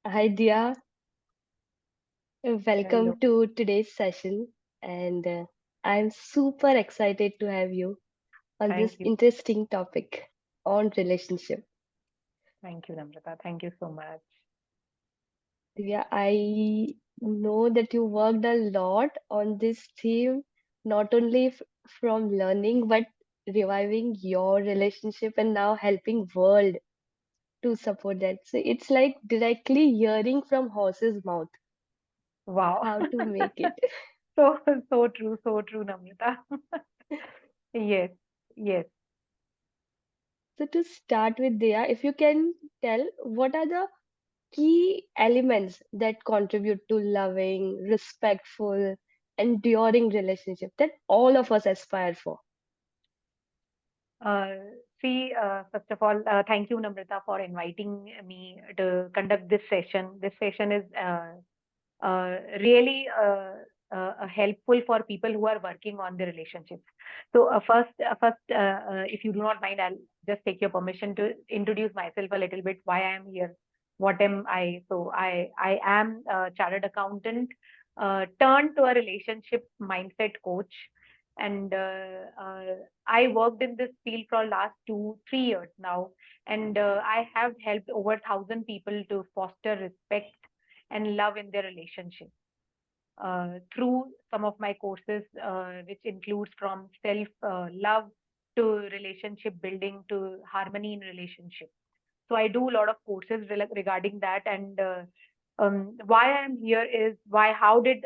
Hi, Diya. Hello. Welcome to today's session. And I'm super excited to have you on Thank this you. interesting topic on relationship. Thank you, Namrata. Thank you so much. Diya, I know that you worked a lot on this theme, not only from learning, but reviving your relationship and now helping world to support that. So it's like directly hearing from horse's mouth Wow. how to make it. So, so true, Namrata. Yes, yes. So to start with, Diya, if you can tell what are the key elements that contribute to loving, respectful, enduring relationship that all of us aspire for. Uh, First of all, thank you, Namrata, for inviting me to conduct this session. This session is really helpful for people who are working on the relationships. So, if you do not mind, I'll just take your permission to introduce myself a little bit. Why I am here? What am I? So, I am a chartered accountant, turned to a relationship mindset coach, and I worked in this field for last 2 3 years now, and I have helped over 1,000 people to foster respect and love in their relationship through some of my courses, which includes from self love to relationship building to harmony in relationship. So I do a lot of courses regarding that. And why I'm here is why, how did,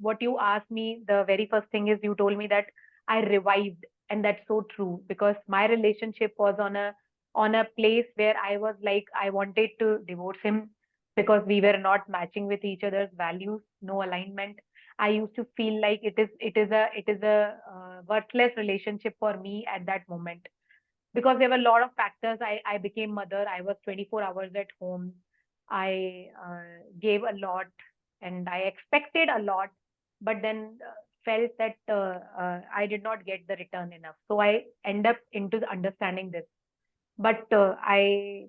what you asked me, the very first thing is you told me that I revived. And that's so true because my relationship was on a place where I was like, I wanted to divorce him because we were not matching with each other's values, no alignment. I used to feel like it is a worthless relationship for me at that moment because there were a lot of factors. I became mother. I was 24 hours at home. I gave a lot and I expected a lot, but then felt that I did not get the return enough. So I end up into understanding this. But I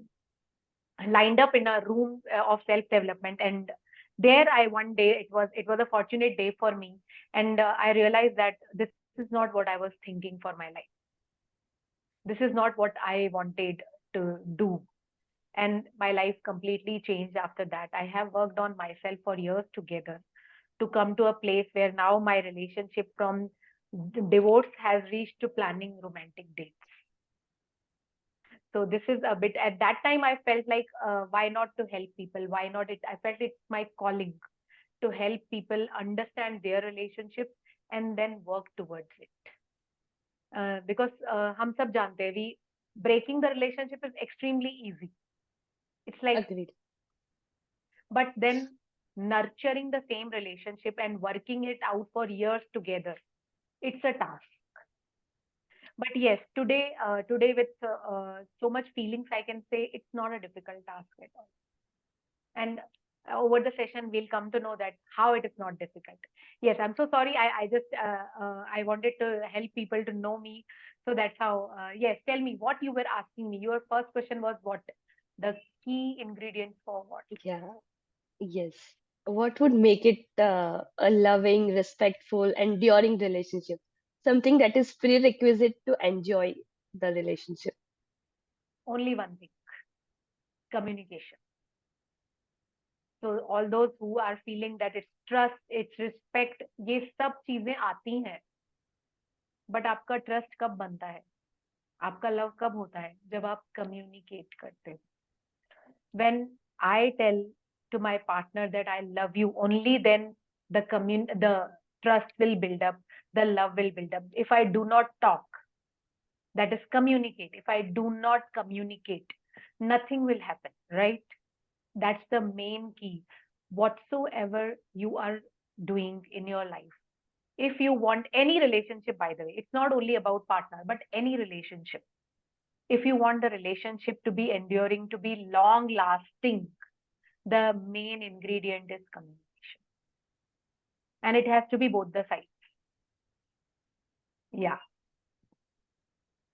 lined up in a room of self development, and there I one day, it was a fortunate day for me, and I realized that this is not what I was thinking for my life. This is not what I wanted to do. And my life completely changed after that. I have worked on myself for years together to come to a place where now my relationship from divorce has reached to planning romantic dates. So this is a bit, at that time I felt like, why not to help people? Why not it? I felt it's my calling to help people understand their relationships and then work towards it. Because हम सब जानते हैं, we breaking the relationship is extremely easy. It's like, Agreed. but then nurturing the same relationship and working it out for years together, it's a task. But yes, today with so much feelings, I can say it's not a difficult task at all. And over the session, we'll come to know that how it is not difficult. Yes, I'm so sorry. I just I wanted to help people to know me, so that's how. Yes, tell me what you were asking me. Your first question was what the key ingredients for what? Yeah. Yes. What would make it a loving, respectful, enduring relationship? Something that is prerequisite to enjoy the relationship. Only one thing: communication. So all those who are feeling that it's trust, it's respect, ये सब चीजें आती हैं. But आपका trust कब बनता है, आपका लव कब होता है, जब आप कम्युनिकेट करते हो. When I tell to my partner that I love you, only then the trust will build up, the love will build up. If I do not talk, that is communicate, if I do not communicate, nothing will happen, right? That's the main key. Whatsoever you are doing in your life, if you want any relationship, by the way, it's not only about partner but any relationship, if you want the relationship to be enduring, to be long lasting, the main ingredient is communication, and it has to be both the sides. Yeah.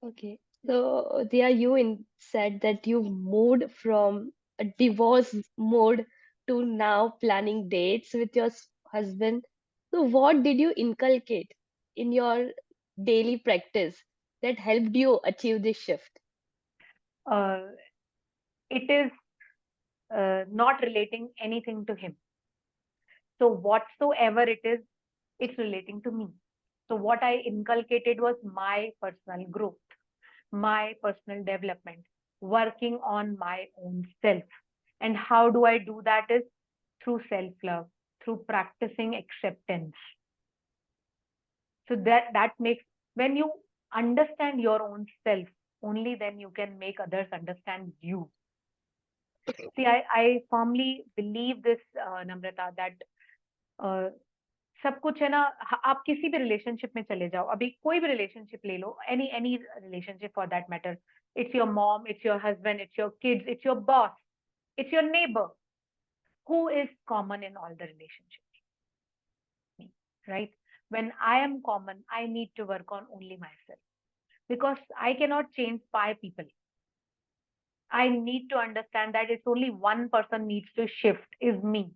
Okay. So, Dia, you said that you moved from a divorce mode to now planning dates with your husband. So, what did you inculcate in your daily practice that helped you achieve this shift? Uh, it is not relating anything to him. So whatsoever it is, it's relating to me. So what I inculcated was my personal growth, my personal development, working on my own self. And how do I do that is through self-love, through practicing acceptance. So that makes, when you understand your own self, only then you can make others understand you. See, I firmly believe this, Namrata, that uh, सब कुछ है ना, आप किसी भी relationship में चले जाओ, अभी कोई भी रिलेशनशिप ले लो, any relationship for that matter, it's your mom, it's your husband, it's your kids, it's your boss, it's your neighbour, who is common in all the relationships? Me, right? When I am common, I need to work on only myself, because I cannot change 5 people. I need to understand that it's only one person needs to shift, is me,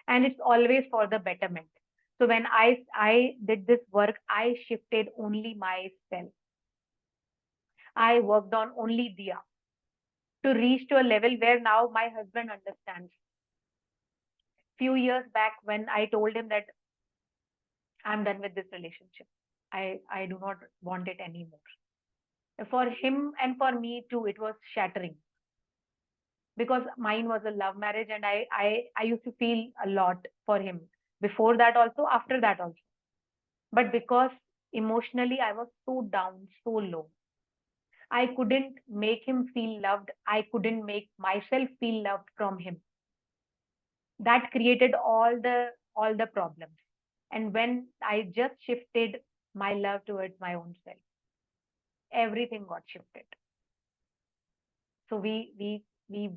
and it's always for the betterment. So when I did this work, I shifted only myself. I worked on only Diya to reach to a level where now my husband understands. Few years back, when I told him that I'm done with this relationship, I do not want it anymore. For him and for me too, it was shattering, because mine was a love marriage, and I used to feel a lot for him before that also, after that also. But because emotionally I was so down, so low, I couldn't make him feel loved. I couldn't make myself feel loved from him. That created all the problems. And when I just shifted my love towards my own self, everything got shifted. So we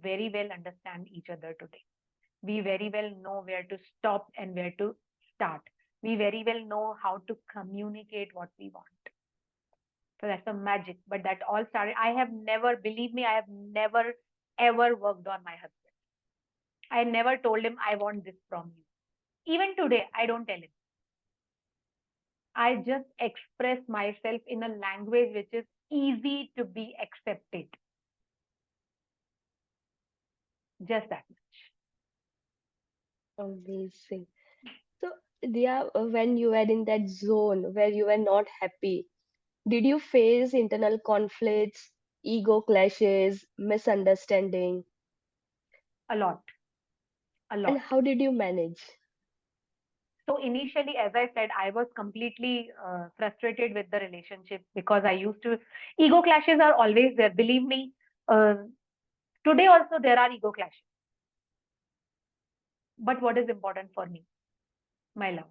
very well understand each other today. We very well know where to stop and where to start. We very well know how to communicate what we want. So that's a magic. But that all started. I have never, believe me, I have never ever worked on my husband. I never told him I want this from you. Even today, I don't tell him. I just express myself in a language which is easy to be accepted. Just that much. Amazing. So, Dia, when you were in that zone where you were not happy, did you face internal conflicts, ego clashes, misunderstanding, A lot. A and lot. how did you manage? So initially, as I said, I was completely frustrated with the relationship, because I used to, ego clashes are always there. Believe me, uh, today also there are ego clashes. But what is important for me? My love.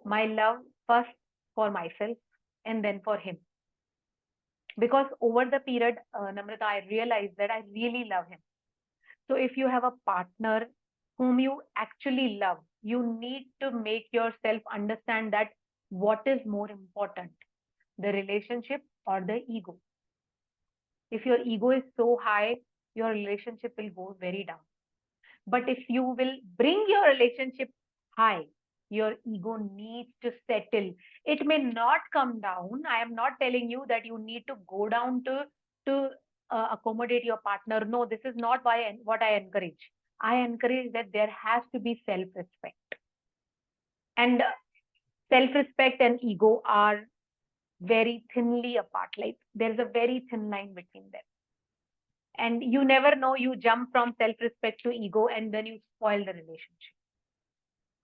My love first for myself and then for him. Because over the period, Namrata, I realized that I really love him. So if you have a partner whom you actually love, you need to make yourself understand that what is more important, the relationship or the ego. If your ego is so high, your relationship will go very down. But if you will bring your relationship high, your ego needs to settle. It may not come down. I am not telling you that you need to go down to accommodate your partner. No, this is not what I encourage. I encourage that there has to be self-respect. And self-respect and ego are very thinly apart. Like there's a very thin line between them. And you never know, you jump from self-respect to ego and then you spoil the relationship.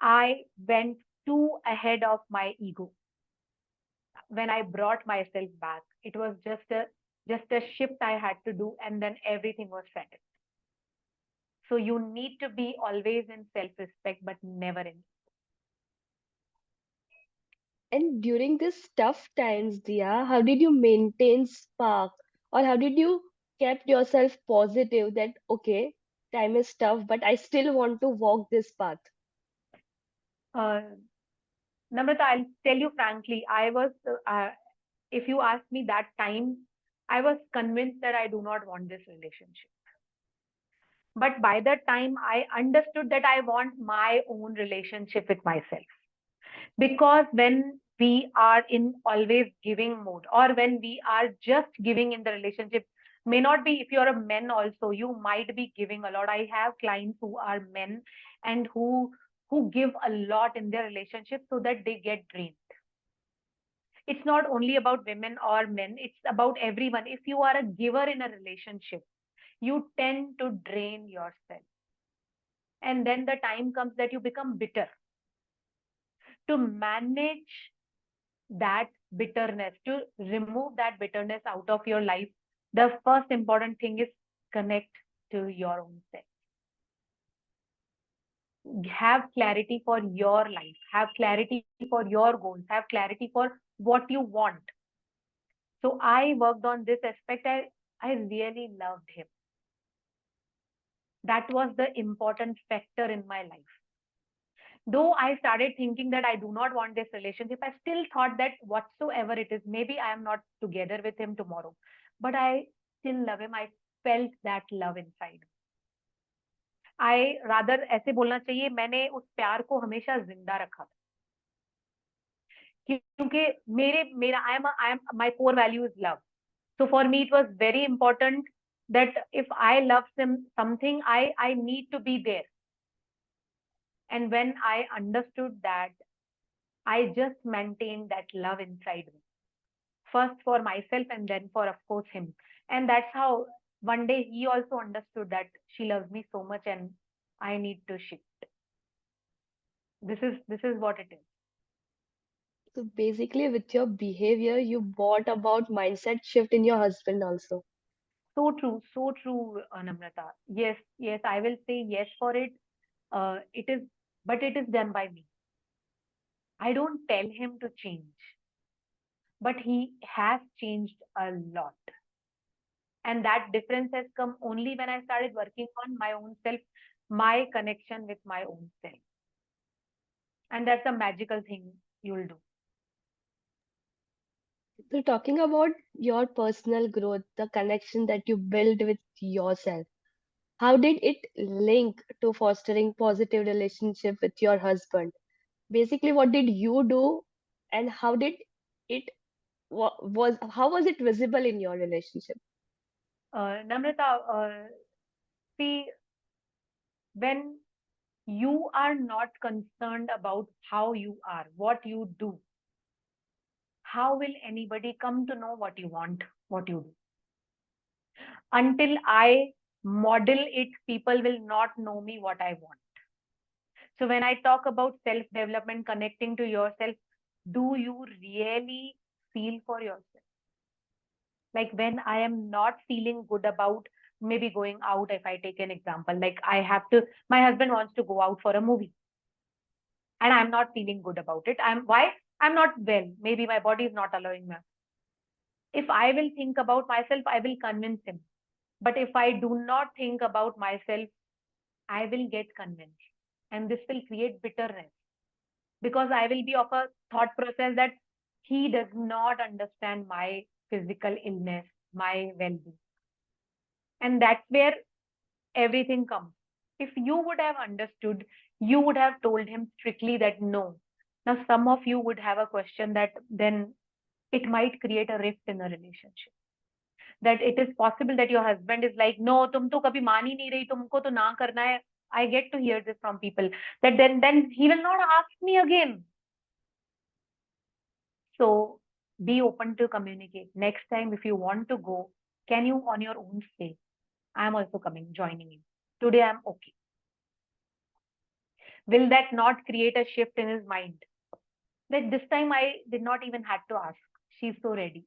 I went too ahead of my ego. When I brought myself back, it was just a shift I had to do, and then everything was settled. So you need to be always in self-respect, but never in. And during these tough times, Dia, how did you maintain spark, or how did you kept yourself positive that okay, time is tough, but I still want to walk this path? Uh, Namrata, I'll tell you frankly, if you ask me that time, I was convinced that I do not want this relationship. But by the time I understood that I want my own relationship with myself, because when we are in always giving mode, or when we are just giving in the relationship, may not be, if you're a man also, you might be giving a lot. I have clients who are men and who give a lot in their relationship so that they get drained. It's not only about women or men, it's about everyone. If you are a giver in a relationship, you tend to drain yourself, and then the time comes that you become bitter. To manage that bitterness, to remove that bitterness out of your life, the first important thing is connect to your own self. Have clarity for your life, have clarity for your goals, have clarity for what you want. So I worked on this aspect. I really loved him. That was the important factor in my life. Though I started thinking that I do not want this relationship, I still thought that whatsoever it is, maybe I am not together with him tomorrow, but I still love him. I felt that love inside. I rather ऐसे बोलना चाहिए, मैंने उस प्यार को हमेशा जिंदा रखा, क्योंकि मेरे मेरा I am my core value is love. So for me it was very important that if I love something, I need to be there. And when I understood that, I just maintained that love inside me, first for myself and then for, of course, him. And that's how one day he also understood that she loves me so much and I need to shift. This is what it is. So basically, with your behavior, you brought about mindset shift in your husband also. So true, Namrata. Yes, yes, I will say yes for it. It is, but it is done by me. I don't tell him to change, but he has changed a lot. And that difference has come only when I started working on my own self, my connection with my own self. And that's a magical thing you'll do. So talking about your personal growth, the connection that you build with yourself, how did it link to fostering positive relationship with your husband? Basically, what did you do, and how did it was how was it visible in your relationship? Namrata, see, when you are not concerned about how you are, what you do, how will anybody come to know what you want, what you do? Until I model it, people will not know me what I want. So when I talk about self development, connecting to yourself, do you really feel for yourself? Like when I am not feeling good about maybe going out, if I take an example, like my husband wants to go out for a movie and I'm not feeling good about it. Why? I'm not well. Maybe my body is not allowing me. If I will think about myself, I will convince him. But if I do not think about myself, I will get convinced. And this will create bitterness because I will be of a thought process that he does not understand my physical illness, my well being. And that's where everything comes. If you would have understood, you would have told him strictly that no. Now, some of you would have a question that then it might create a rift in a relationship. That it is possible that your husband is like, no, तुम तो कभी मान ही नहीं रही, तुमको तो ना करना है. I get to hear this from people that then he will not ask me again. So be open to communicate. Next time, if you want to go, can you on your own say, I'm also coming, joining you. Today I'm okay. Will that not create a shift in his mind? That this time I did not even had to ask. She's so ready.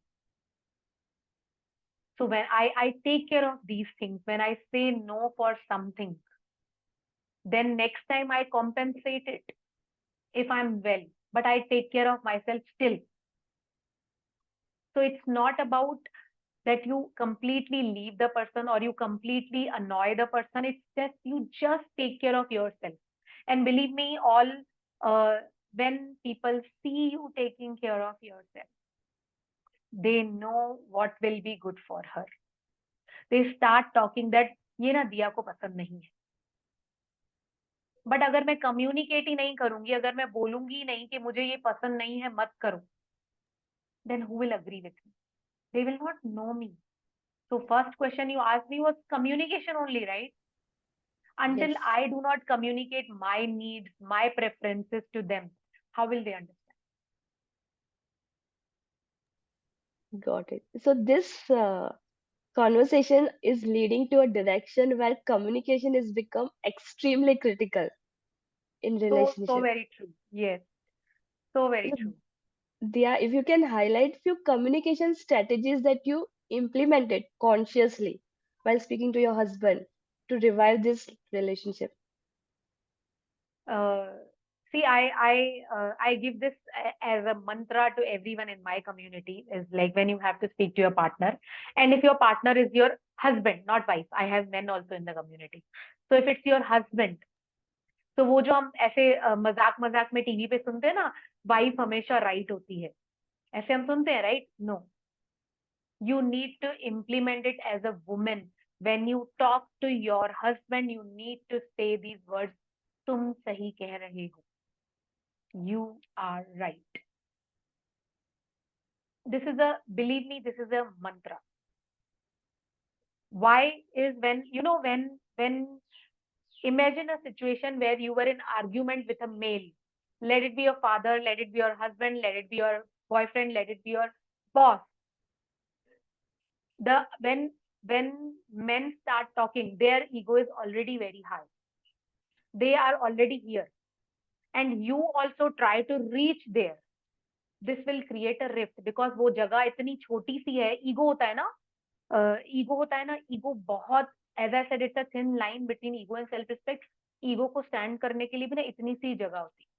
So when I take care of these things, when I say no for something, then next time I compensate it if I'm well, but I take care of myself still. So it's not about that you completely leave the person or you completely annoy the person. It's just you just take care of yourself. And believe me, all uh, when people see you taking care of yourself, they know what will be good for her. They start talking that ये ना दिया को पसंद नहीं है। But अगर मैं communicate ही नहीं करूंगी, अगर मैं बोलूंगी ही नहीं कि मुझे ये पसंद नहीं है, मत करो, then who will agree with me? They will not know me. So first question you asked me was communication only, right? Until Yes, I do not communicate my needs, my preferences to them, how will they understand? got it. So this conversation is leading to a direction where communication is become extremely critical in So relationship. very true. Yes, so very So, true. Dia, if you can highlight few communication strategies that you implemented consciously while speaking to your husband to revive this relationship. Uh, See, I give this as a mantra to everyone in my community. Is like when you have to speak to your partner, and if your partner is your husband, not wife. I have men also in the community. So if it's your husband, तो वो जो हम ऐसे मजाक मजाक में TV पे सुनते हैं ना, वाइफ हमेशा राइट होती है, ऐसे हम सुनते हैं, right? No, you need to implement it as a woman. When you talk to your husband, you need to say these words, तुम सही कह रहे हो, you are right. This is a, believe me, this is a mantra. Why is, when you know, when imagine a situation where you were in argument with a male, let it be your father, let it be your husband, let it be your boyfriend, let it be your boss. The when men start talking, their ego is already very high, they are already here, and you also try to reach there. This will create a rift, because वो जगह इतनी छोटी सी है. Ego होता है ना, ego होता है ना, ईगो बहुत, as I said, it's a thin line between ego and self respect. Ego को स्टैंड करने के लिए भी ना इतनी सी जगह होती है.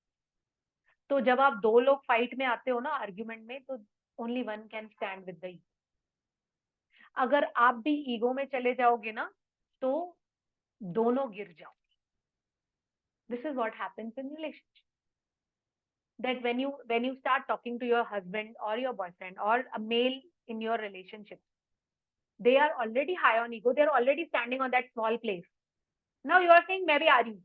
तो जब आप दो लोग फाइट में आते हो ना, आर्ग्यूमेंट में, तो only one can stand with the ego. अगर आप भी ईगो में चले जाओगे ना, तो दोनों गिर जाओ. This is what happens in relationship. That when you start talking to your husband or your boyfriend or a male in your relationship, they are already high on ego, they're already standing on that small place. Now you are saying maybe are you,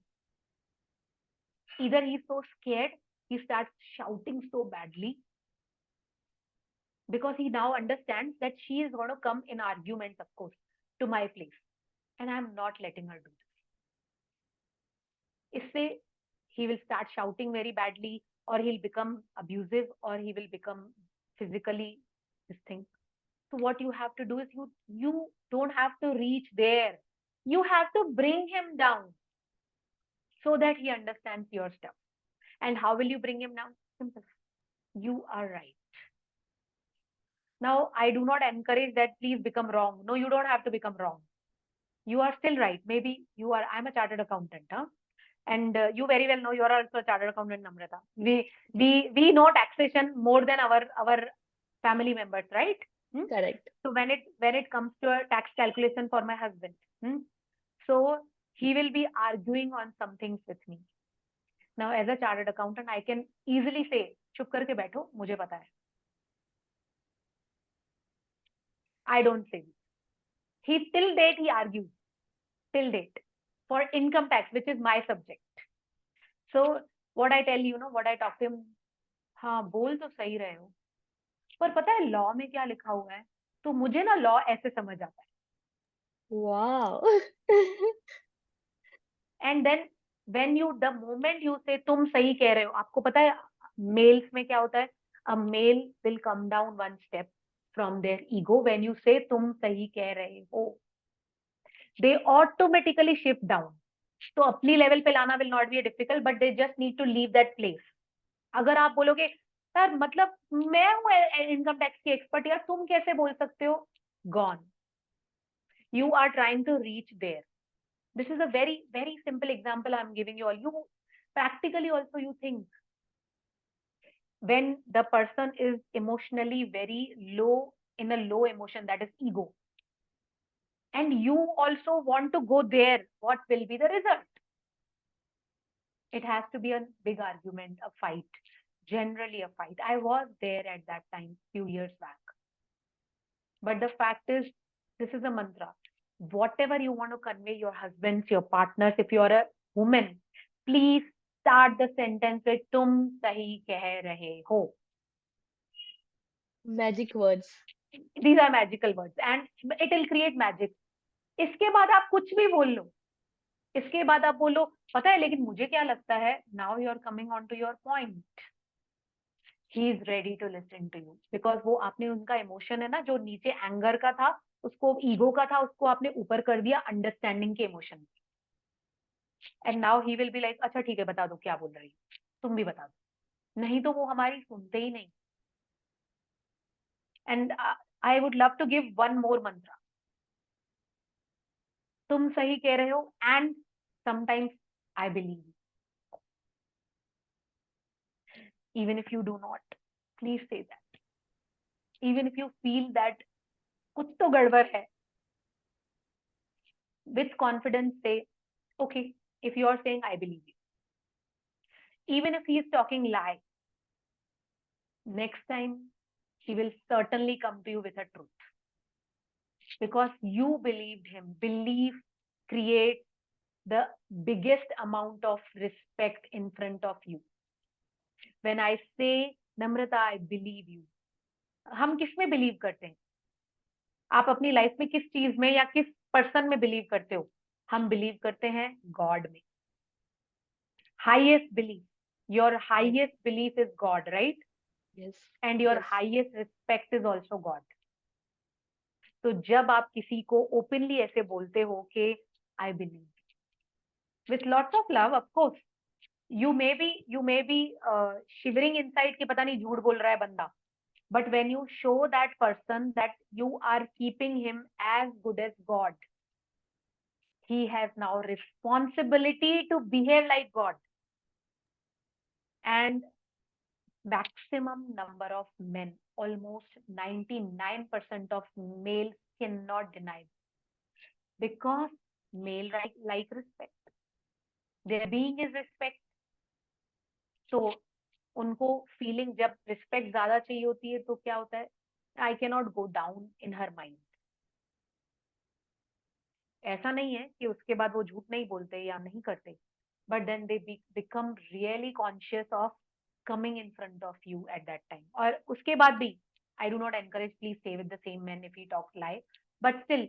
either he's so scared, he starts shouting so badly, because he now understands that she is going to come in arguments, of course, to my place, and I'm not letting her do this. Isse he will start shouting very badly, or he'll become abusive, or he will become physically this thing. So what you have to do is, you don't have to reach there. You have to bring him down, so that he understands your stuff. And how will you bring him down? Simple. You are right. Now, I do not encourage that please become wrong. No, you don't have to become wrong. You are still right. Maybe you are, I'm a chartered accountant, huh? And you very well know you are also a chartered accountant, Namrata. We know taxation more than our family members, right? Hmm? Correct. So when it comes to a tax calculation for my husband, so he will be arguing on some things with me. Now, as a chartered accountant, I can easily say, चुप करके बैठो, मुझे पता है. I don't say this. Till date he argues, till date, for income tax, which is my subject. So what I tell you, what I talk to him, हाँ बोल तो सही रहे हो, पर पता है लॉ में क्या लिखा हुआ है, तो मुझे ना लॉ ऐसे समझ आता है. Wow. And then the moment you say तुम सही कह रहे हो, आपको पता है मेल्स में क्या होता है, a male will come down one step from their ego when you say तुम सही कह रहे हो. They automatically shift down. तो अपनी लेवल पे लाना will not be difficult, but they just need to leave that place. अगर आप बोलोगे सर मतलब मैं हूँ इनकम टैक्स की एक्सपर्ट, यार तुम कैसे बोल सकते हो, gone. You are trying to reach there. This is a very, very simple example I'm giving you all. You practically also you think, when the person is emotionally very low, in a low emotion, that is ego, and you also want to go there, what will be the result? It has to be a big argument, a fight, generally a fight. I was there at that time, few years back. But the fact is, this is a mantra. whatever you want to convey your husbands, your partners, if you are a woman, please start the sentence with तुम सही कह रहे हो. Magic words. These are magical words and it will create magic. इसके बाद आप कुछ भी बोल लो, इसके बाद आप बोलो पता है लेकिन मुझे क्या लगता है, now you are coming on to your point, he is ready to listen to you, because वो आपने उनका इमोशन है ना जो नीचे एंगर का था, उसको ईगो का था, उसको आपने ऊपर कर दिया अंडरस्टैंडिंग के emotion. And now he will be like अच्छा ठीक है बता दो क्या बोल रही हो, तुम भी बता दो, नहीं तो वो हमारी सुनते ही नहीं. And I would love to give one more mantra, तुम सही कह रहे हो and sometimes I believe, even if you do not, please say that. Even if you feel that कुछ तो गड़बड़ है, with confidence say okay. If you are saying I believe you, even if he is talking lie, next time he will certainly come to you with a truth, because you believed him. Belief creates the biggest amount of respect in front of you. When I say Namrata I believe you, हम किस में believe करते हैं? आप अपनी life में किस चीज में या किस पर्सन में बिलीव करते हो? हम बिलीव करते हैं गॉड में. Highest belief, your highest belief is God, right? Yes. And your Yes. Highest respect is also God. तो जब आप किसी को ओपनली ऐसे बोलते हो कि I believe with lots of love, of course you may be shivering inside कि पता नहीं झूठ बोल रहा है बंदा, but when you show that person that you are keeping him as good as God, he has now responsibility to behave like God. And maximum number of men, almost 99% of males cannot deny this, because male like respect, their being is respect. तो उनको feeling जब respect ज्यादा चाहिए होती है तो क्या होता है, I can not go down in her mind. ऐसा नहीं है कि उसके बाद वो झूठ नहीं बोलते या नहीं करते, but then they become really conscious of coming in front of you at that time. और उसके बाद भी I do not encourage please stay with the same man if he talks lie, but still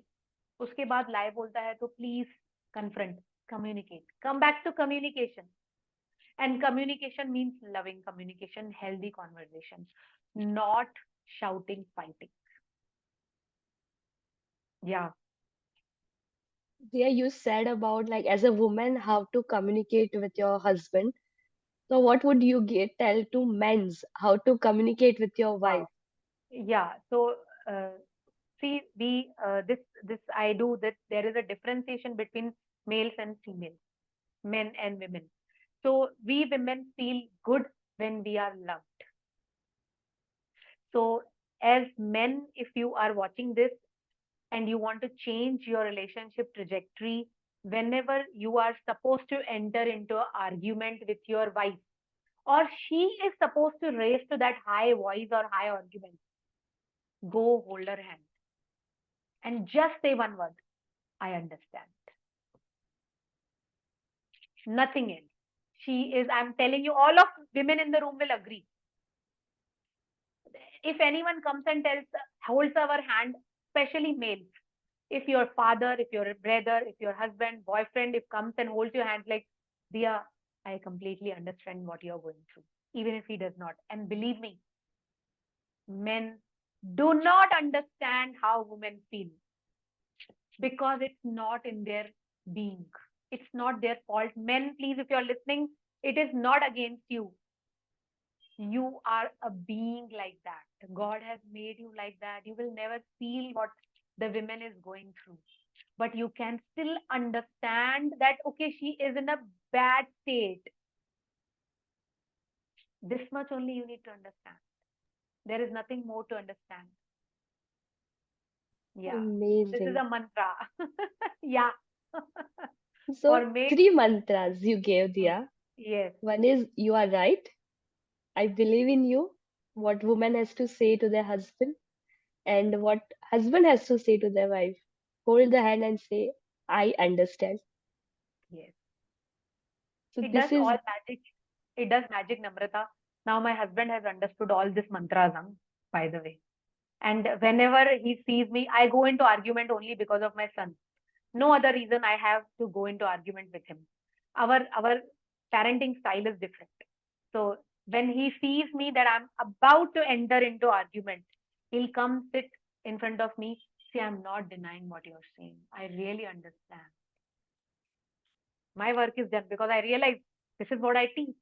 उसके बाद lie बोलता है तो please confront, communicate, come back to communication. And communication means loving communication, healthy conversation, not shouting, fighting. Yeah. Yeah, you said about like as a woman how to communicate with your husband. So what would you tell to men's how to communicate with your Wow. wife? Yeah. So see, we this I do that. There is a differentiation between males and females, men and women. So we women feel good when we are loved. So as men, if you are watching this and you want to change your relationship trajectory, whenever you are supposed to enter into an argument with your wife, or she is supposed to raise to that high voice or high argument, go hold her hand and just say one word, I understand. Nothing else. She is, I'm telling you, all of women in the room will agree. If anyone comes and holds our hand, especially males, if your father, if your brother, if your husband, boyfriend, if comes and holds your hand like, Diya, I completely understand what you're going through, even if he does not. And believe me, men do not understand how women feel, because it's not in their being. It's not their fault. Men, please, if you're listening, it is not against you. You are a being like that. God has made you like that. You will never feel what the woman is going through. But you can still understand that, okay, she is in a bad state. This much only you need to understand. There is nothing more to understand. Yeah. So this is Amazing. a mantra. Yeah. For So me, three mantras you gave, mm, Diya. yes. One is you are right. I believe in you. What woman has to say to their husband and what husband has to say to their wife. hold the hand and say, I understand. Yes. So It does this is all magic. It does magic, Namrata. Now my husband has understood all this mantras, by the way. And whenever he sees me, I go into argument only because of my son. No other reason I have to go into argument with him. Our parenting style is different. So when he sees me that I'm about to enter into argument, he'll come sit in front of me. See, I'm not denying what you're saying. I really understand. My work is done because I realize this is what I teach.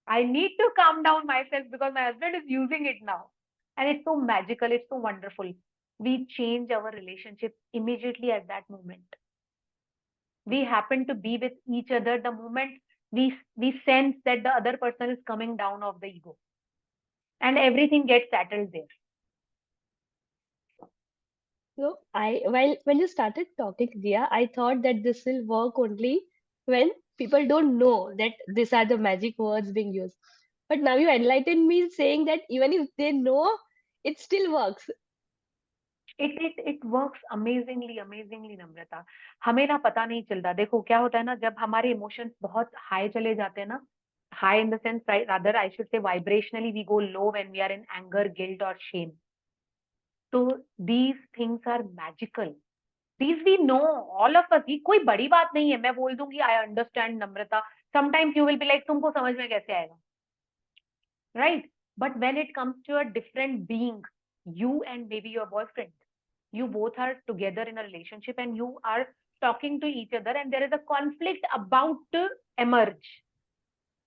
I need to calm down myself because my husband is using it now. And it's so magical, it's so wonderful. We change our relationship immediately at that moment. We happen to be with each other the moment we sense that the other person is coming down of the ego, and everything gets settled there. so I while when you started talking, Dia, I thought that this will work only when people don't know that these are the magic words being used. But now you enlightened me saying that even if they know, it still works. It works amazingly, नम्रता. हमें ना पता नहीं चलता. देखो क्या होता है ना, जब हमारे इमोशंस बहुत हाई चले जाते हैं ना, high in the sense, rather I should say vibrationally we go low when we are in anger, guilt or shame. So these things are magical. These we know, all of us. ये कोई बड़ी बात नहीं है. मैं बोल दूंगी I understand, Namrata. Sometimes you will be like, तुमको समझ में कैसे आएगा, right? But when it comes to a different being, you and maybe your boyfriend, you both are together in a relationship and you are talking to each other and there is a conflict about to emerge.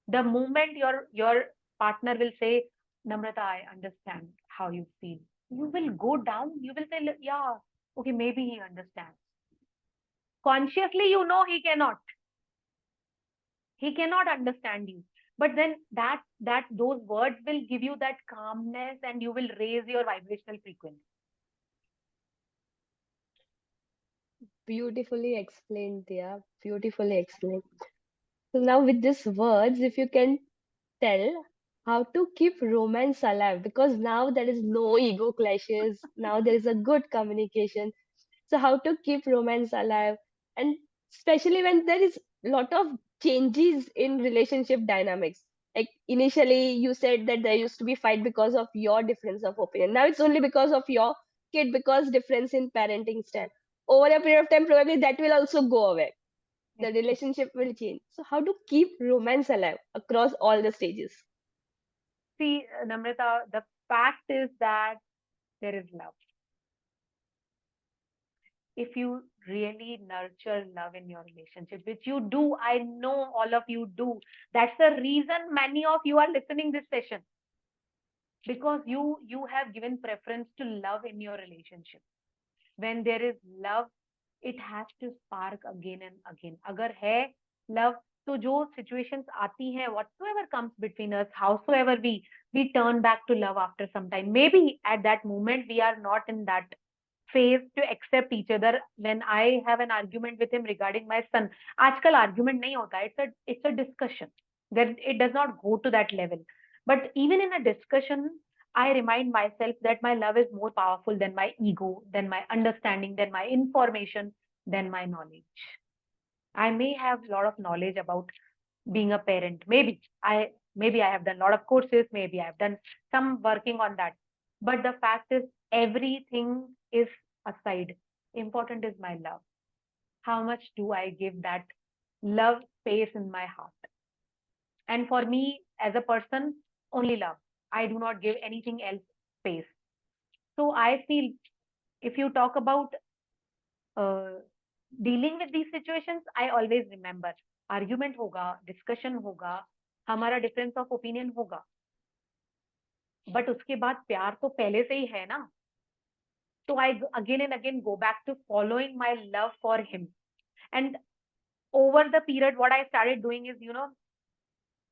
The moment your partner will say, Namrata, I understand how you feel, you will go down. You will say, yeah, okay, maybe he understands. Consciously you know he cannot understand you, but then that those words will give you that calmness and you will raise your vibrational frequency. Beautifully explained, Dia. Beautifully explained. So now with these words, if you can tell how to keep romance alive, because now there is no ego clashes, now there is a good communication. So how to keep romance alive, and especially when there is lot of changes in relationship dynamics. Like initially you said that there used to be fight because of your difference of opinion, now it's only because of your kid, because difference in parenting style. Over a period of time probably that will also go away, the relationship will change. So how to keep romance alive across all the stages? See, Namrata, the fact is that there is love. If you really nurture love in your relationship, which you do, I know all of you do. That's the reason many of you are listening this session, because you have given preference to love in your relationship. When there is love, it has to spark again and again. Agar hai love, तो जो situations आती हैं, whatsoever comes between us, howsoever we turn back to love after some time. Maybe at that moment we are not in that phase to accept each other. When I have an argument with him regarding my son, आजकल argument नहीं होता. It's a discussion. That it does not go to that level. But even in a discussion, I remind myself that my love is more powerful than my ego, than my understanding, than my information, than my knowledge. I may have a lot of knowledge about being a parent. Maybe I have done a lot of courses, maybe I have done some working on that. But the fact is everything is aside. Important is my love. How much do I give that love space in my heart? And for me as a person, only love. I do not give anything else space. So I feel if you talk about uh, dealing with these situations, I always remember argument होगा, discussion होगा, हमारा difference of opinion होगा, but उसके बाद प्यार तो पहले से ही है ना. So I again and again go back to following my love for him. And over the period, what I started doing is,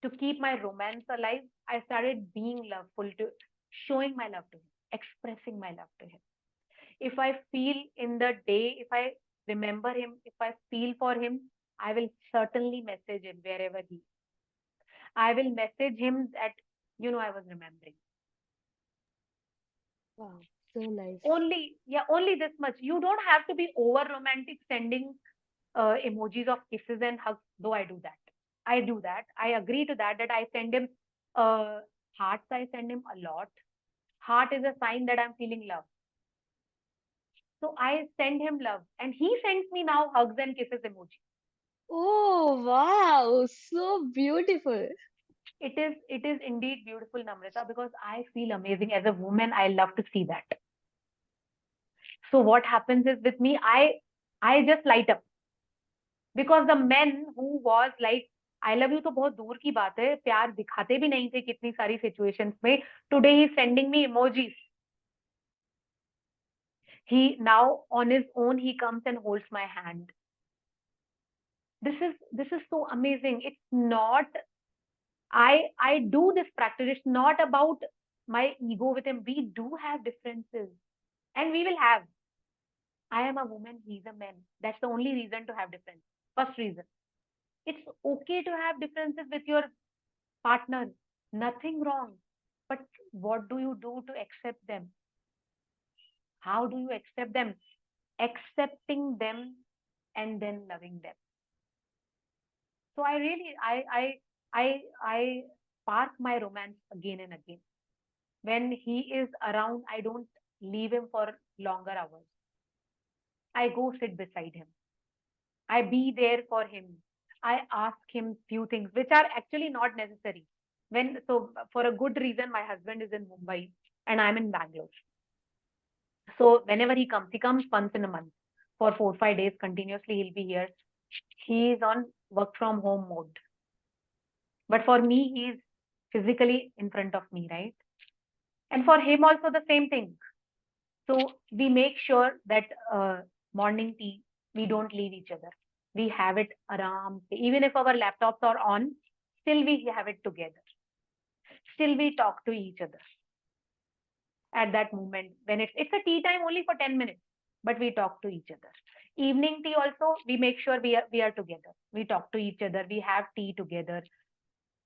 to keep my romance alive, I started being loveful, to showing my love to him, expressing my love to him. If I feel in the day, if I remember him, if I feel for him, I will certainly message him wherever he is. I will message him that, I was remembering. Wow. So nice. Only, yeah, only this much. You don't have to be over romantic sending emojis of kisses and hugs, though I do that. I do that. I agree to that, that I send him uh, hearts, I send him a lot. Heart is a sign that I'm feeling love. So I send him love, and he sends me now hugs and kisses emoji. Oh, wow. So beautiful. It is indeed beautiful, Namrita, because I feel amazing as a woman. I love to see that. So what happens is with me, I just light up because the men who was like I love you तो बहुत दूर की बात है, प्यार दिखाते भी नहीं थे कितनी सारी सिचुएशंस में. Today he sending me emojis. He now on his own he comes and holds my hand. This is so amazing. It's not, I do this practice. It's not about my ego with him. We do have differences, and we will have. I am a woman, he's a man. That's the only reason to have difference. First reason. It's okay to have differences with your partner. Nothing wrong. But what do you do to accept them? How do you accept them? Accepting them and then loving them. So I really, I spark my romance again and again. When he is around, I don't leave him for longer hours. I go sit beside him. I be there for him. I ask him few things which are actually not necessary. When so for a good reason, my husband is in Mumbai and I'm in Bangalore. So whenever he comes once in a month for 4 5 days continuously. He'll be here. He is on work from home mode, but for me, he is physically in front of me, right? And for him also the same thing. So we make sure that morning tea, we don't leave each other. We have it around. Even if our laptops are on, still we have it together. Still we talk to each other at that moment when it's a tea time only for 10 minutes, but we talk to each other. Evening tea also, we make sure we are together. We talk to each other. We have tea together.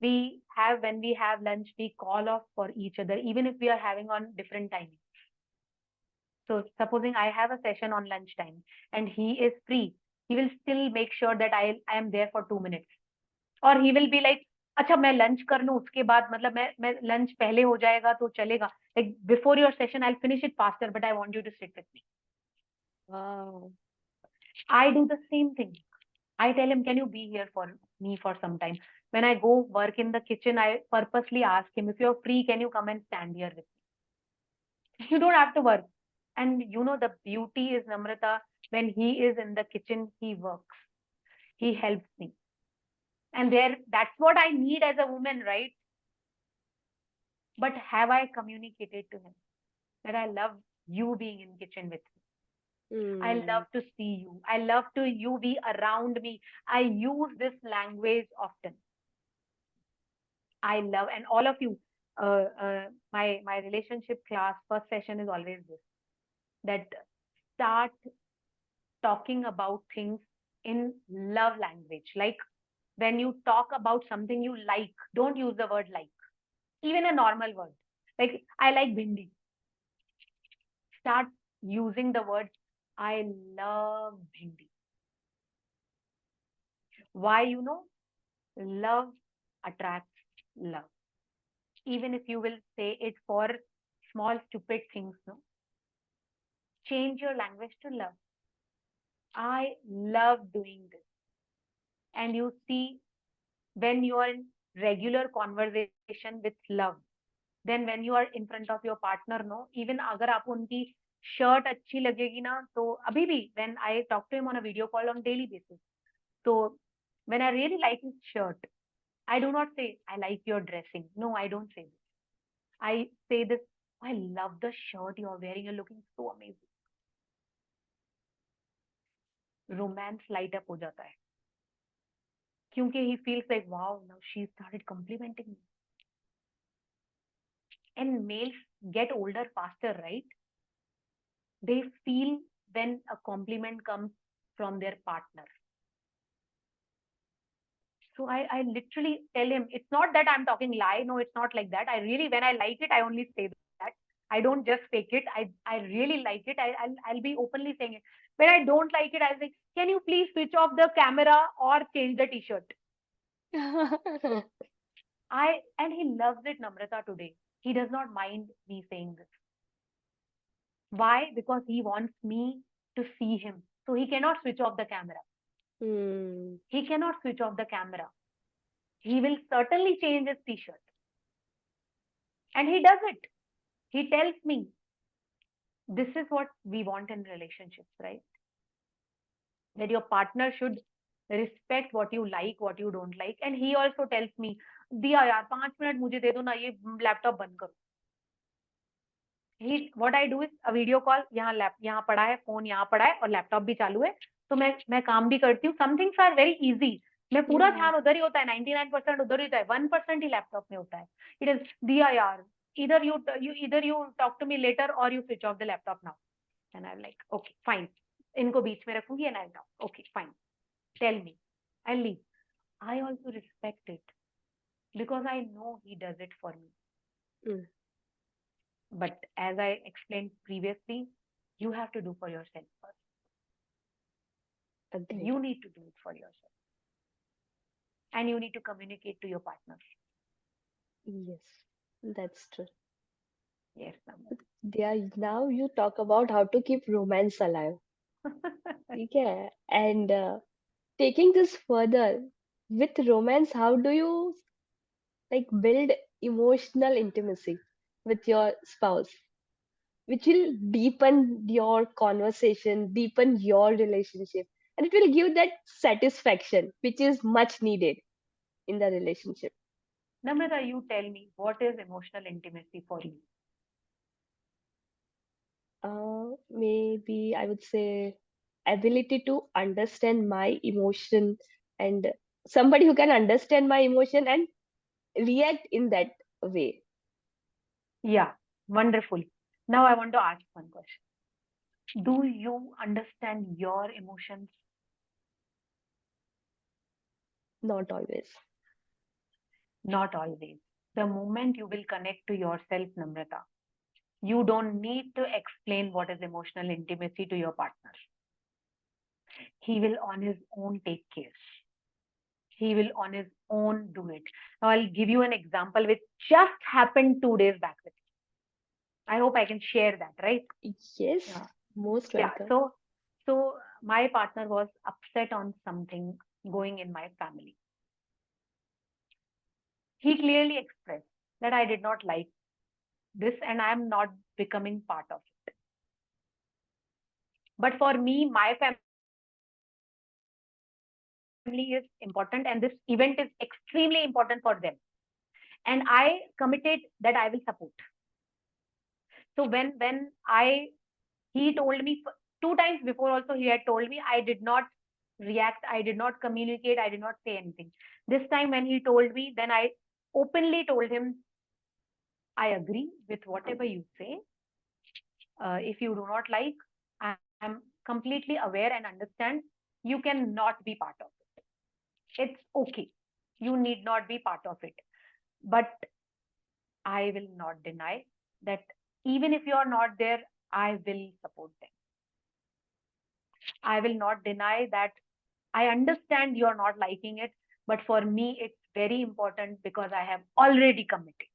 We have, when we have lunch, we call off for each other, even if we are having on different timing. So supposing I have a session on lunchtime and he is free, he will still make sure that I am there for 2 minutes. Or he will be like, अच्छा मैं lunch कर लूं उसके बाद, मतलब मैं lunch पहले हो जाएगा तो चलेगा. Like before your session, I'll finish it faster, but I want you to sit with me. Wow. I do the same thing. I tell him, can you be here for me for some time? When I go work in the kitchen, I purposely ask him, if you're free, can you come and stand here with me? You don't have to work. And you know, the beauty is, Namrata, when he is in the kitchen, he works. He helps me. And that's what I need as a woman, right? But have I communicated to him that I love you being in kitchen with me? I Hmm. love to see you. I love to you be around me. I use this language often. I love, and all of you, my relationship class first session is always this, that start talking about things in love language. Like when you talk about something you like, don't use the word like, even a normal word. Like I like bhindi. Start using the word I love bhindi. Why? Love attracts love. Even if you will say it for small stupid things, no, change your language to love. I love doing this. And you see, when you are in regular conversation with love, then when you are in front of your partner, no, even अगर आपको उनकी shirt अच्छी लगेगी ना, तो अभी भी when I talk to him on a video call on daily basis, so when I really like his shirt, I do not say I like your dressing. No, I don't say this. I say this, I love the shirt you're wearing. You're looking so amazing. Romance light up हो जाता है. क्योंकि he feels like, wow, now she started complimenting me. And males get older faster, right? They feel when a compliment comes from their partner. So I literally tell him, it's not that I'm talking lie. No, it's not like that. I really, when I like it, I only say that. I don't just fake it. I really like it. I'll be openly saying it. When I don't like it, I'll say, can you please switch off the camera or change the t-shirt? And he loves it, Namrata, today. He does not mind me saying this. Why? Because he wants me to see him. So he cannot switch off the camera. Hmm. He cannot switch off the camera. He will certainly change his t-shirt. And he does it. He tells me, this is what we want in relationships, right? That your partner should respect what you like, what you don't like. And he also tells me, दिया यार 5 minute मुझे दे दो ना, ये laptop बंद करो. What I do is a video call. यहाँ पड़ा है, फोन यहाँ पड़ा है और लैपटॉप भी चालू है, तो मैं काम भी करती हूँ. Some things are very easy. मैं पूरा Yeah. ध्यान उधर ही होता है, 99% उधर ही होता है, 1% ही लैपटॉप में होता है. It is, दिया यार, either you talk to me later or you switch off the laptop now. And I'm like, okay, fine. इनको बीच में रखूंगी and I'll talk. Okay, fine. Tell me. I'll leave. I also respect it because I know he does it for me. Mm. But as I explained previously, you have to do for yourself first. Agreed. You need to do it for yourself. And you need to communicate to your partner. Yes, that's true. Yes, Namrata. Yeah, now you talk about how to keep romance alive. Okay. And taking this further, with romance, how do you like build emotional intimacy with your spouse, which will deepen your conversation, deepen your relationship, and it will give that satisfaction which is much needed in the relationship. Namrata, you tell me, what is emotional intimacy for you? Maybe I would say ability to understand my emotion and somebody who can understand my emotion and react in that way. Yeah, wonderful. Now I want to ask one question. Do you understand your emotions? Not always. Not always. The moment you will connect to yourself, Namrata, you don't need to explain what is emotional intimacy to your partner. He will on his own take care. He will on his own do it. Now I'll give you an example which just happened 2 days back with me. I hope I can share that, right? Yes, Yeah. most Yeah. welcome. So my partner was upset on something going in my family. He clearly expressed that I did not like this and I am not becoming part of it. But for me, my family is important and this event is extremely important for them. And I committed that I will support. So he told me 2 times before also, he had told me, I did not react, I did not communicate, I did not say anything. This time when he told me, then I openly told him, I agree with whatever you say. If you do not like, I am completely aware and understand you cannot be part of it. It's okay. You need not be part of it. But I will not deny that even if you are not there, I will support them. I will not deny that I understand you're not liking it, but for me, it's very important because I have already committed.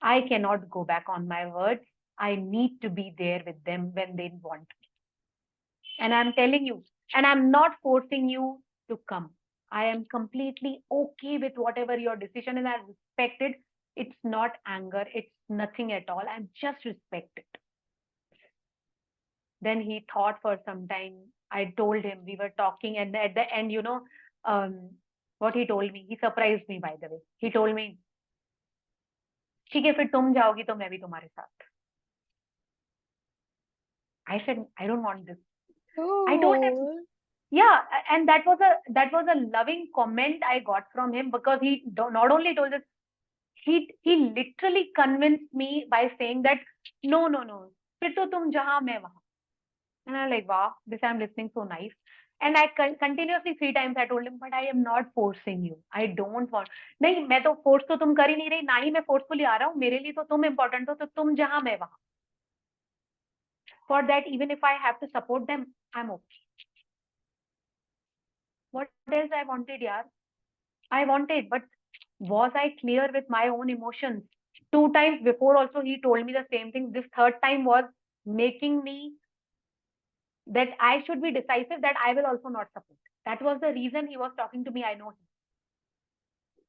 I cannot go back on my words. I need to be there with them when they want me. And I'm telling you, and I'm not forcing you to come. I am completely okay with whatever your decision is. I respect it. It's not anger, it's nothing at all. I just respect it. Then he thought for some time. I told him, we were talking, and at the end, um, what he told me, he surprised me, by the way. He told me, ठीक है फिर तुम जाओगी तो मैं भी तुम्हारे साथ. I said, I don't want this. I told him, Oh, yeah, and that was a loving comment I got from him because he not only told us, he literally convinced me by saying that no, फिर तो तुम जहां मैं वहां. And I'm like, wow, this I'm listening so nice. And I continuously 3 times I told him, but I am not forcing you. I don't want. नहीं मैं तो force तो तुम कर ही नहीं रही, ना ही मैं फोर्सफुली आ रहा हूँ. मेरे लिए तो तुम इम्पोर्टेंट हो, तो तुम जहाँ मैं वहाँ. For that, even if I have to support them, I'm okay. What else I wanted, yaar? I wanted, but was I clear with my own emotions? 2 times before also he told me the same thing. This third time was making me that I should be decisive, that I will also not support. That was the reason he was talking to me. I know him.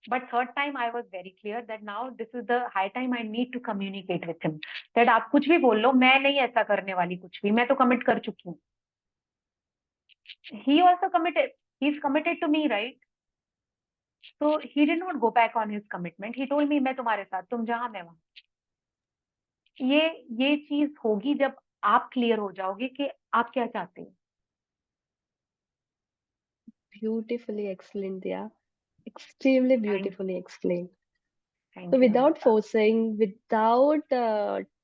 But third time I was very clear that now this is the high time I need to communicate with him. That आप कुछ भी बोल लो, मैं नहीं ऐसा करने वाली कुछ भी. मैं तो commit कर चुकी हूँ. He also committed. He's committed to me, right? So he did not go back on his commitment. He told me मैं तुम्हारे साथ, तुम जहाँ मैं वहाँ. ये ये चीज होगी जब आप क्लियर हो जाओगे कि आप क्या चाहते हैं. Beautifully explained, Diya. Extremely Thank beautifully explained. So thank you, without Namrata. forcing, without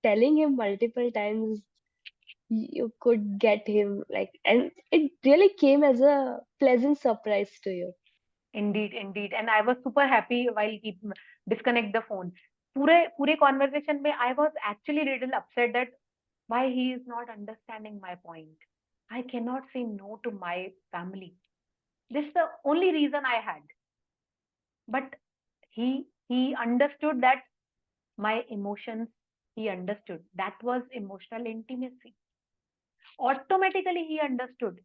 telling him multiple times, you could get him like, and it really came as a pleasant surprise to you. Indeed, indeed. And I was super happy while he disconnect the phone. पूरे conversation में I was actually little upset that why he is not understanding my point. I cannot say no to my family. This is the only reason I had. But he understood that my emotions, he understood. That was emotional intimacy. Automatically he understood.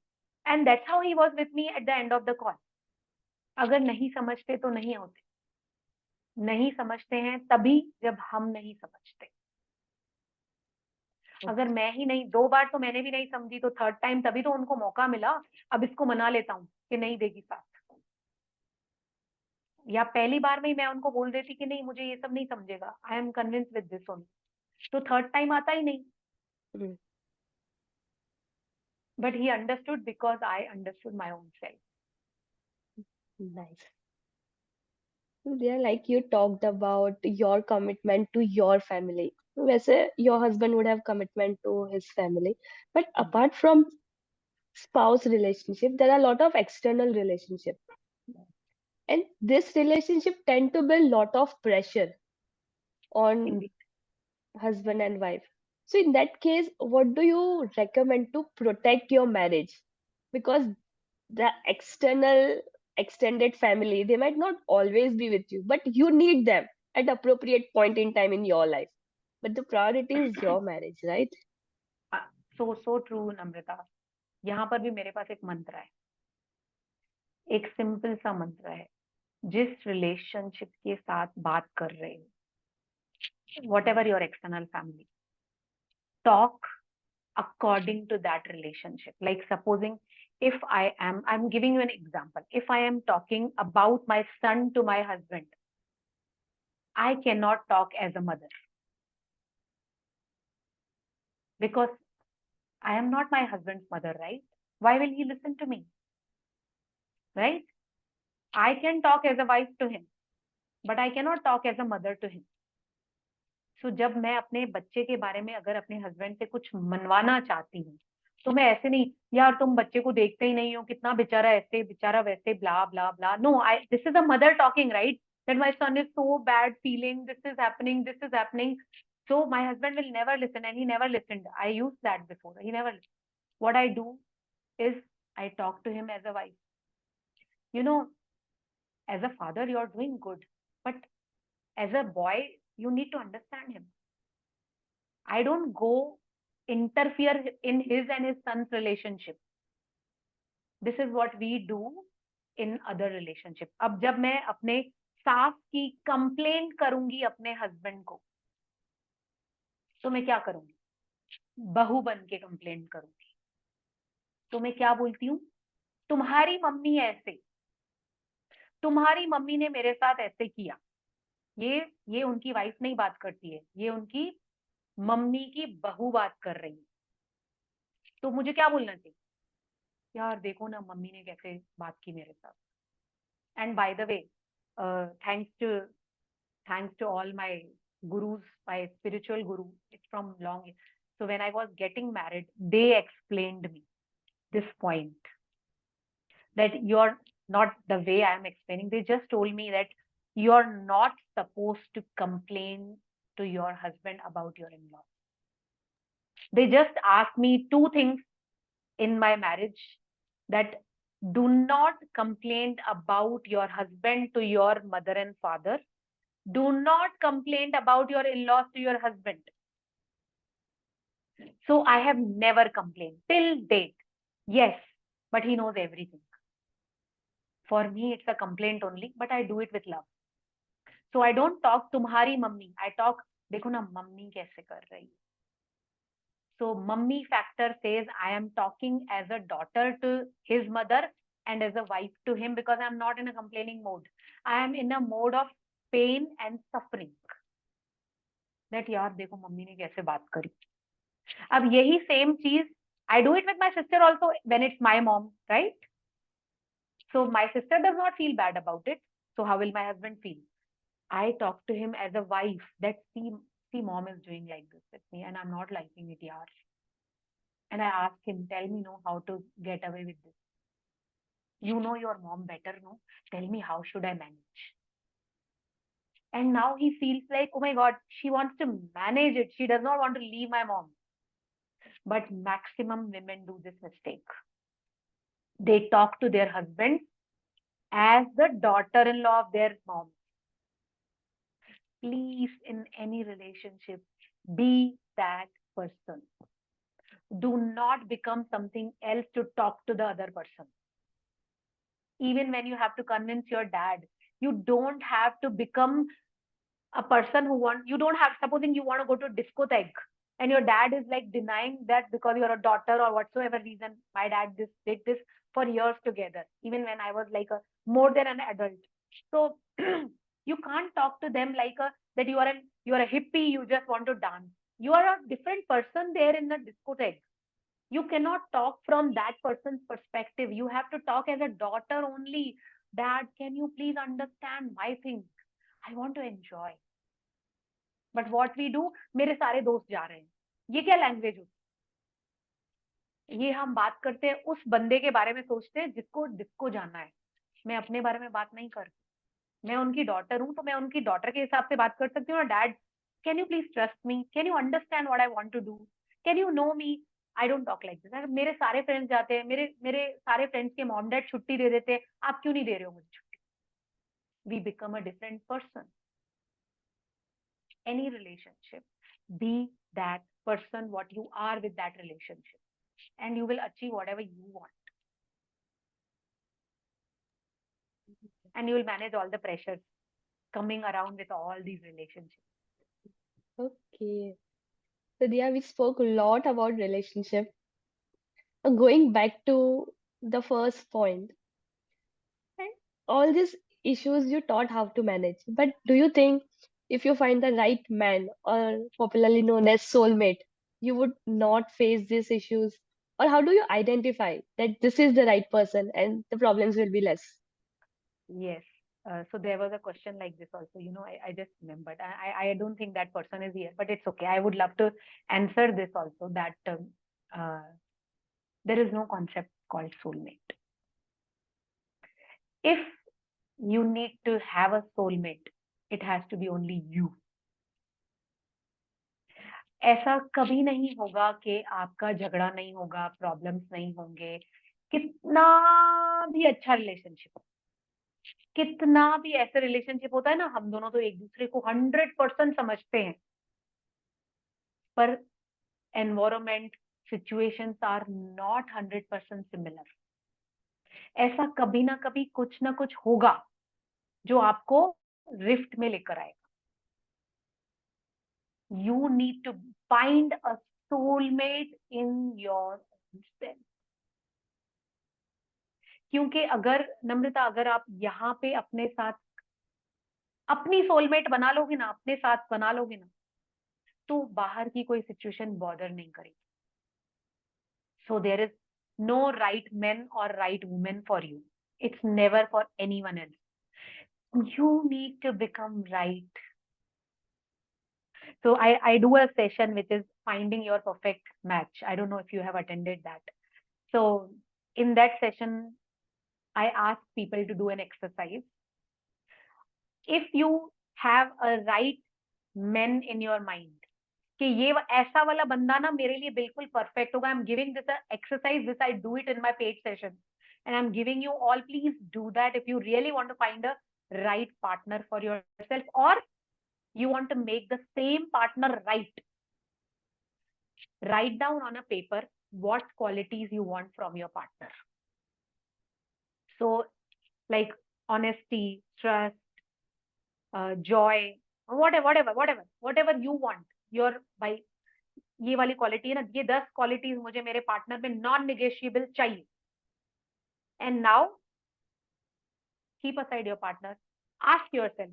And that's how he was with me at the end of the call. अगर नहीं समझते तो नहीं होते. नहीं समझते हैं तभी जब हम नहीं समझते. अगर मैं ही नहीं, 2 बार तो मैंने भी नहीं समझी, तो थर्ड टाइम तभी तो उनको मौका मिला. अब इसको मना लेता हूँ कि नहीं देगी साथ. या पहली बार में ही मैं उनको बोल देती कि नहीं, मुझे ये सब नहीं समझेगा, I am convince with this only, तो थर्ड टाइम आता ही नहीं. Mm, but he understood because I understood my own self. nice. Yeah, like you talked about your commitment to your family. वैसे your husband would have commitment to his family. But apart from spouse relationship, there are a lot of external relationship. And this relationship tend to build lot of pressure on husband and wife. So in that case, what do you recommend to protect your marriage? Because the external extended family, they might not always be with you, but you need them at appropriate point in time in your life. But the priority is your marriage, right? So true Namrata. यहाँ पर भी मेरे पास एक मंत्र है, एक simple सा मंत्र है. जिस रिलेशनशिप के साथ बात कर रहे हो, what ever your external family, talk according to that relationship. Like supposing if I'm giving you an example. If I am talking about my son to my husband, I cannot talk as a mother because I am not my husband's mother, right? Why will he listen to me? Right? I can talk as a wife to him, but I cannot talk as a mother to him. So जब मैं अपने बच्चे के बारे में अगर अपने husband से कुछ मनवाना चाहती हूँ, तो मैं ऐसे नहीं, यार तुम बच्चे को देखते ही नहीं हो, कितना बेचारा ऐसे बेचारा वैसे, blah blah blah. No, I this is a mother talking, right? That my son is so bad feeling, this is happening, this is happening. So my husband will never listen, and he never listened. I used that before. He never listened. What I do is I talk to him as a wife. You know, as a father, you're doing good, but as a boy, you need to understand him. I don't go interfere in his and his son's relationship. This is what we do in other relationship. अब जब मैं अपने सास की complaint करूंगी अपने husband को, तो मैं क्या करूंगी? बहू बन के कंप्लेंट करूंगी. तो मैं क्या बोलती हूँ? तुम्हारी मम्मी ऐसे, तुम्हारी मम्मी ने मेरे साथ ऐसे किया. ये उनकी वाइफ नहीं बात करती है, ये उनकी मम्मी की बहू बात कर रही है. तो मुझे क्या बोलना चाहिए? यार देखो ना, मम्मी ने कैसे बात की मेरे साथ. And by the way, thanks to all my gurus, my spiritual guru, it's from long. So when I was getting married, they explained me this point, that you're not the way I am explaining. They just told me that you're not supposed to complain to your husband about your in-laws. They just asked me two things in my marriage, that do not complain about your husband to your mother and father. Do not complain about your in-laws to your husband. So I have never complained till date. Yes, but he knows everything. For me, it's a complaint only, but I do it with love. So I don't talk तुम्हारी mummy. I talk, देखो ना mummy कैसे कर रही. So mummy factor says I am talking as a daughter to his mother and as a wife to him, because I'm not in a complaining mode. I am in a mode of pain and suffering. That यार देखो mummy ने कैसे बात करी. अब यही same चीज I do it with my sister also when it's my mom, right? So my sister does not feel bad about it. So how will my husband feel? I talk to him as a wife, that see mom is doing like this with me and I'm not liking it, yaar. And I ask him, tell me no how to get away with this. You know your mom better, no? Tell me how should I manage? And now he feels like, oh my God, she wants to manage it. She does not want to leave my mom. But maximum women do this mistake. They talk to their husband as the daughter-in-law of their mom. Please, in any relationship, be that person. Do not become something else to talk to the other person. Even when you have to convince your dad, you don't have to become a person who you don't have, supposing you want to go to a discotheque and your dad is like denying that because you're a daughter or whatsoever reason. My dad did this for years together, even when I was like a more than an adult. So you can't talk to them like that you are a hippie, you just want to dance. You are a different person there in the discotheque. You cannot talk from that person's perspective. You have to talk as a daughter only. Dad, can you please understand my things? I want to enjoy. But what we do, मेरे सारे दोस्त जा रहे हैं. ये क्या language होती है? ये हम बात करते हैं उस बंदे के बारे में सोचते हैं जिसको डिस्को जाना है. मैं अपने बारे में बात नहीं करती. मैं उनकी डॉटर हूं तो मैं उनकी डॉटर के हिसाब से बात कर सकती हूँ. Dad, can you please trust me? Can you understand what I want to do? Can you know me? I don't talk like this. मेरे सारे फ्रेंड्स जाते हैं, मेरे मेरे सारे फ्रेंड्स के मॉम डैड छुट्टी दे देते हैं, आप क्यों नहीं दे रहे हो मुझे छुट्टी? We become a different person. Any relationship, be that person what you are with that relationship, and you will achieve whatever you want, and you will manage all the pressures coming around with all these relationships. Okay. So, Diya, we spoke a lot about relationship. Going back to the first point, and all these issues you taught how to manage. But do you think if you find the right man, or popularly known as soulmate, you would not face these issues? Or how do you identify that this is the right person and the problems will be less? Yes. So there was a question like this also. I just remembered. I don't think that person is here, but it's okay. I would love to answer this also. That uh, there is no concept called soulmate. If you need to have a soulmate, it has to be only you. ऐसा कभी नहीं होगा कि आपका झगड़ा नहीं होगा, problems नहीं होंगे, कितना भी अच्छा रिलेशनशिप, कितना भी ऐसे रिलेशनशिप होता है ना, हम दोनों तो एक दूसरे को 100% समझते हैं, पर environment situations are not 100% similar. ऐसा कभी ना कभी कुछ ना कुछ होगा जो आपको रिफ्ट में लेकर आएगा. You need to find a soulmate in yourself. क्योंकि अगर नम्रता, अगर आप यहाँ पे अपने साथ अपनी सोलमेट बना लोगे ना, अपने साथ बना लोगे ना, तो बाहर की कोई सिचुएशन बॉदर नहीं करेगी. So there is no right man और right women for you. It's never for anyone else. You need to become right. So I do a session which is finding your perfect match. I don't know if you have attended that. So in that session, I ask people to do an exercise. If you have a right men in your mind, कि ये ऐसा वाला बंदा ना मेरे लिए बिल्कुल perfect होगा, I am giving this exercise, this I do it in my paid session, and I'm giving you all, please do that if you really want to find a right partner for yourself, or you want to make the same partner right. Write down on a paper what qualities you want from your partner. So like honesty, trust, joy, whatever you want your by ये वाली quality है ना, ये 10 qualities मुझे मेरे partner में non निगेशिएबल चाहिए. And now keep aside your partner, ask yourself,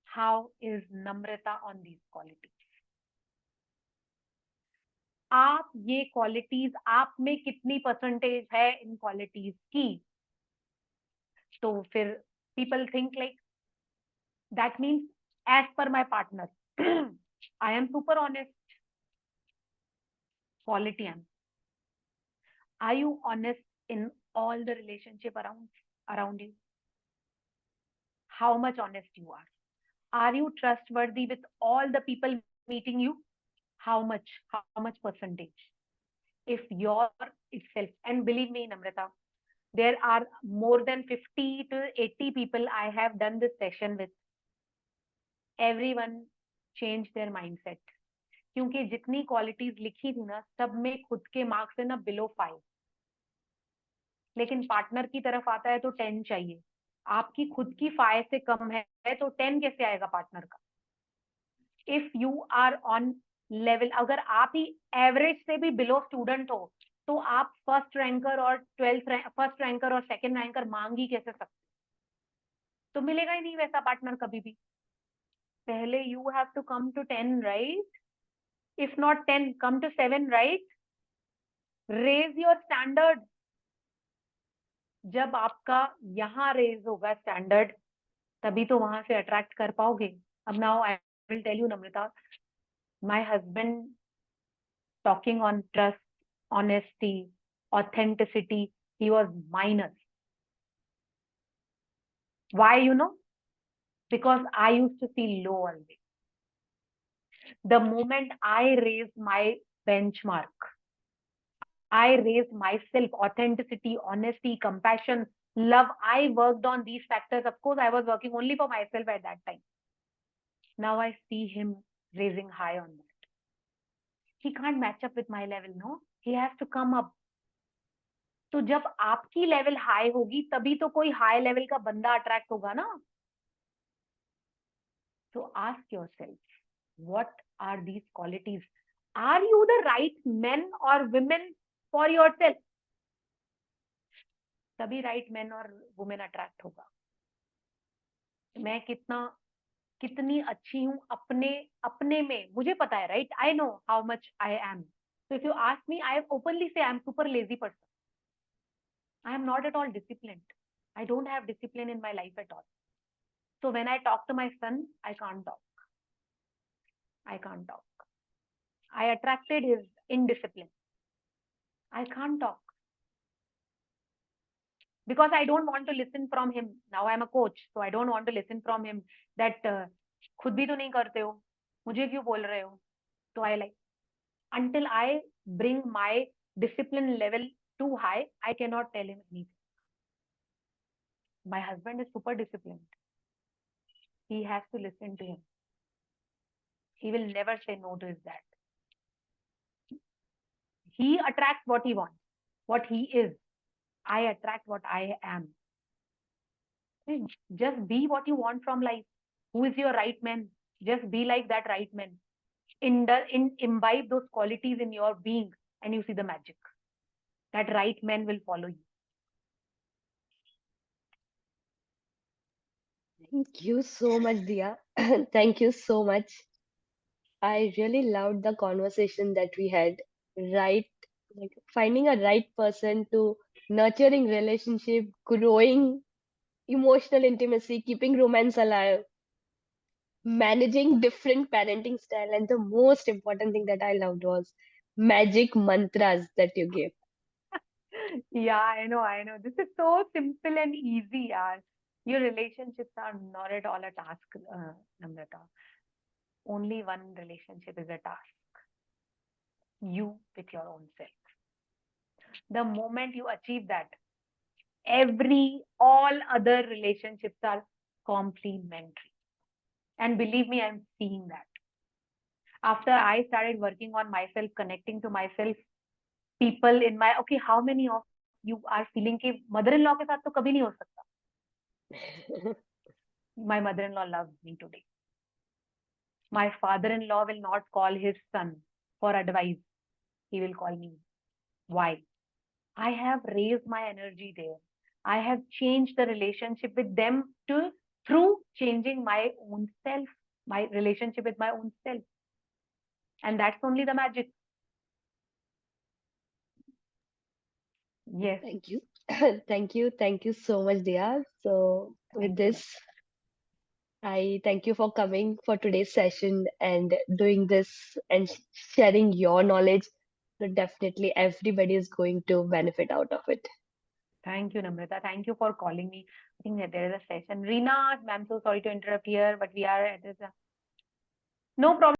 how is Namrata on these qualities? आप ये क्वालिटीज, आप में कितनी परसेंटेज है इन क्वालिटीज की? तो फिर people think like that means as per my partner I am super honest. Quality am. Are you honest in all the relationship around you? How much honest you are? Are you trustworthy with all the people meeting you? How much percentage? If your itself, and believe me, Namrata, there are more than 50 to 80 people I have done this session with. Everyone changed their mindset. क्योंकि जितनी qualities लिखी थी ना, सब में खुद के marks है ना बिलो 5, लेकिन पार्टनर की तरफ आता है तो 10 चाहिए. आपकी खुद की 5 से कम है तो 10 कैसे आएगा पार्टनर का? If you are on level, अगर आप ही एवरेज से भी बिलो स्टूडेंट हो, तो आप फर्स्ट रैंकर और फर्स्ट रैंकर और सेकंड रैंकर मांग ही कैसे सकते? तो मिलेगा ही नहीं वैसा पार्टनर कभी भी. पहले you have to come to 10, right? If not 10, come to 7, right? Raise your standard. जब आपका यहाँ रेज होगा स्टैंडर्ड, तभी तो वहां से अट्रैक्ट कर पाओगे. अब now I will tell you Namrata, my husband talking on trust, honesty, authenticity, he was minus. Why, you know? Because I used to feel low always. The moment I raised my benchmark, I raised myself, authenticity, honesty, compassion, love, I worked on these factors. Of course, I was working only for myself at that time. Now I see him raising high on that. He can't match up with my level, no? He has to come up. तो जब आपकी level high होगी तभी तो कोई high level का बंदा attract होगा ना. तो ask yourself, what are these qualities? Are you the right men और वुमेन फॉर योरसेल्फ? तभी राइट मेन और वुमेन अट्रैक्ट होगा. मैं कितनी अच्छी हूं अपने में, मुझे पता है, right? I know how much I am. So if you ask me, I openly say I'm super lazy person. I am not at all disciplined. I don't have discipline in my life at all. So when I talk to my son, I can't talk. I attracted his indiscipline. I can't talk. Because I don't want to listen from him. Now I'm a coach, so I don't want to listen from him that खुद भी तो नहीं करते हो, मुझे क्यों बोल रहे हो? So I like, until I bring my discipline level too high, I cannot tell him anything. My husband is super disciplined. He has to listen to him. He will never say no to his dad. He attracts what he wants, what he is. I attract what I am. Just be what you want from life. Who is your right man? Just be like that right man. Imbibe those qualities in your being, and you see the magic. That right man will follow you. Thank you so much, Diya. Thank you so much. I really loved the conversation that we had. Right, like finding a right person to nurturing relationship, growing emotional intimacy, keeping romance alive. managing different parenting style, and the most important thing that I loved was magic mantras that you gave. Yeah, I know, I know. This is so simple and easy, yaar. Your relationships are not at all a task, Namrata. Only one relationship is a task. You with your own self. The moment you achieve that, all other relationships are complementary. And believe me, I'm seeing that. After I started working on myself, connecting to myself, people in my, okay, how many of you are feeling कि mother in law के साथ तो कभी नहीं हो सकता. My mother in law loves me today. My father in law will not call his son for advice. He will call me. Why? I have raised my energy there. I have changed the relationship with them to through changing my own self, my relationship with my own self. And that's only the magic. Yes. Thank you. Thank you so much, Diya. So, with Thank you. this, I thank you for coming for today's session and doing this and sharing your knowledge. So, definitely, everybody is going to benefit out of it. Thank you, Namrata. Thank you for calling me. I think that there is a session. Reena, I'm so sorry to interrupt here, but we are at this. No problem.